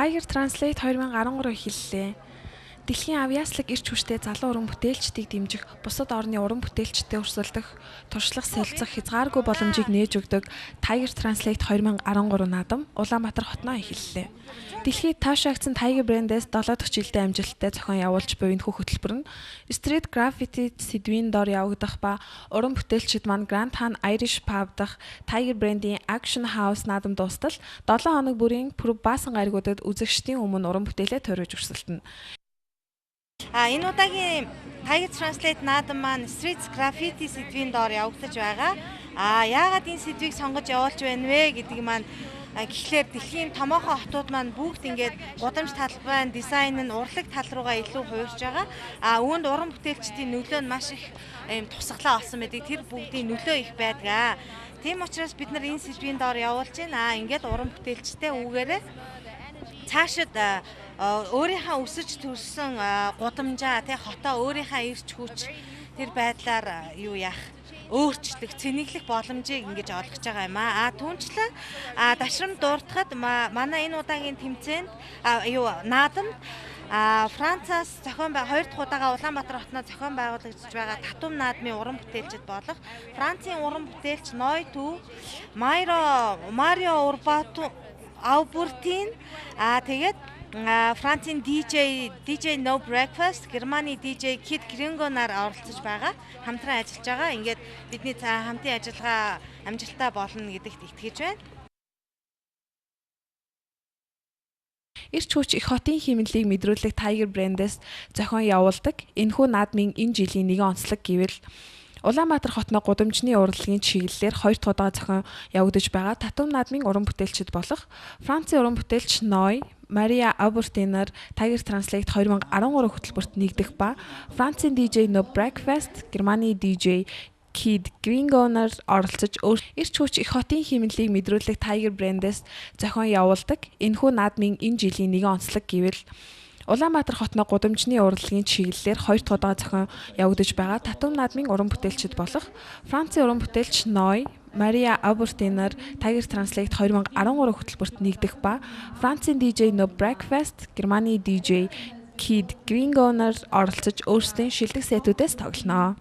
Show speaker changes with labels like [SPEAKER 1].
[SPEAKER 1] Tiger Translate 2013 эхэллээ. Дэлхийн авьяаслаг эрч хүчтэй залуу уран бүтээлчдийг дэмжих, бусад орны уран бүтээлчдтэй өрсөлдөх, туршлага солилцох хязгааргүй боломжийг нээж өгдөг Tiger Translate 2013 наадам Улаанбаатар хотноо эхэллээ. Дэлхийд таашаагдсан Tiger брэндээс 7 дахь жилдээ амжилттай зохион явуулж буй энэхүү хөтөлбөр нь Street Graffiti сэдвийн дор явагдах ба уран бүтээлчид маань Grand Han Irish Pub дахь Tiger брэндийн Action House наадам дуустал 7 хоног бүрийн баасан гаригуудад үзэгчдийн өмнө уран бүтээлээ туурвиж өрсөлдөнө.
[SPEAKER 2] Энэ удаагийн Tiger Translate наадам маань Street Graffiti сэдвийн доор явагдаж байгаа. Яагаад энэ сэдвийг сонгож явуулж байна вэ гэдгийг маань гэхлээр дэлхийн томоохон хотууд маань бүгд ингээд гудамж талбай, дизайн нь урлаг тал руугаа илүү хуурж байгаа. Үүнд уран бүтээлчдийн нөлөө нь маш их тусгалаа олсон байдаг. Тэр бүгдийн нөлөө их байдаг. Тийм учраас бид нар энэ сэдвийн доор явуулж байна. Ингээд уран бүтээлчтэй үүгээрээ цаашид өөрийнхөө өсөж төрсөн гудамжаа хотоо өөрийнхөө эрч хүч тэр байдлаар өөрчлөх, цэнэглэх боломжийг ингэж олгож байгаа юм аа. Түүнчлэн дашрам дуртахад манай энэ удаагийн тэмцээнд наадамд Францаас зохион 2 дахь удаага Улаанбаатар хотноо зохион байгуулагдж байгаа Татум наадмын уран бүтээлчд болох Францын уран бүтээлч Нойту, Марио Урбато Аубуртин тэгээд Францын DJ No Breakfast, Германы DJ Kid Gringo нар оролцож байгаа. Хамтран ажиллаж байгаа. Ингээд бидний хамтын ажиллагаа амжилттай болно гэдэгт итгэж байна.
[SPEAKER 1] Эрч хүч их хотын хэмнэлийг мэдрүүлэх Tiger брэндээс зохион явуулдаг энэхүү наадмын энэ жилийн нэгэн онцлог гэвэл Улаанбаатар хотноо гудамжны урлагийн чиглэлээр 2 дахь удаа зохион явагдаж байгаа Татум наадмын уран бүтээлчд болох Францын уран бүтээлч Ной, Мария Абуртинаар Tiger Translate 2013 хөтөлбөрт нэгдэх ба Францын DJ No Breakfast, Германы DJ Kid Gringo нар оролцож эрч хүч их хотын хэмнэлийг мэдрүүлэх Tiger брэндээс зохион явуулдаг энэхүү наадмын энэ жилийн нэгэн онцлог гэвэл Улаанбаатар хотноо гудамжны урлагийн чиглэлээр 2 дахь удаа зохион явагдаж байгаа Татум наадмын уран бүтээлчд болох Францын уран бүтээлч Ной, Мария Абуртинаар Tiger Translate 2013 хөтөлбөрт нэгдэх ба Францын DJ No Breakfast, Германы DJ Kid Gringo нар оролцож өөрсдийн шилдэг сетүүдээс тоглоно.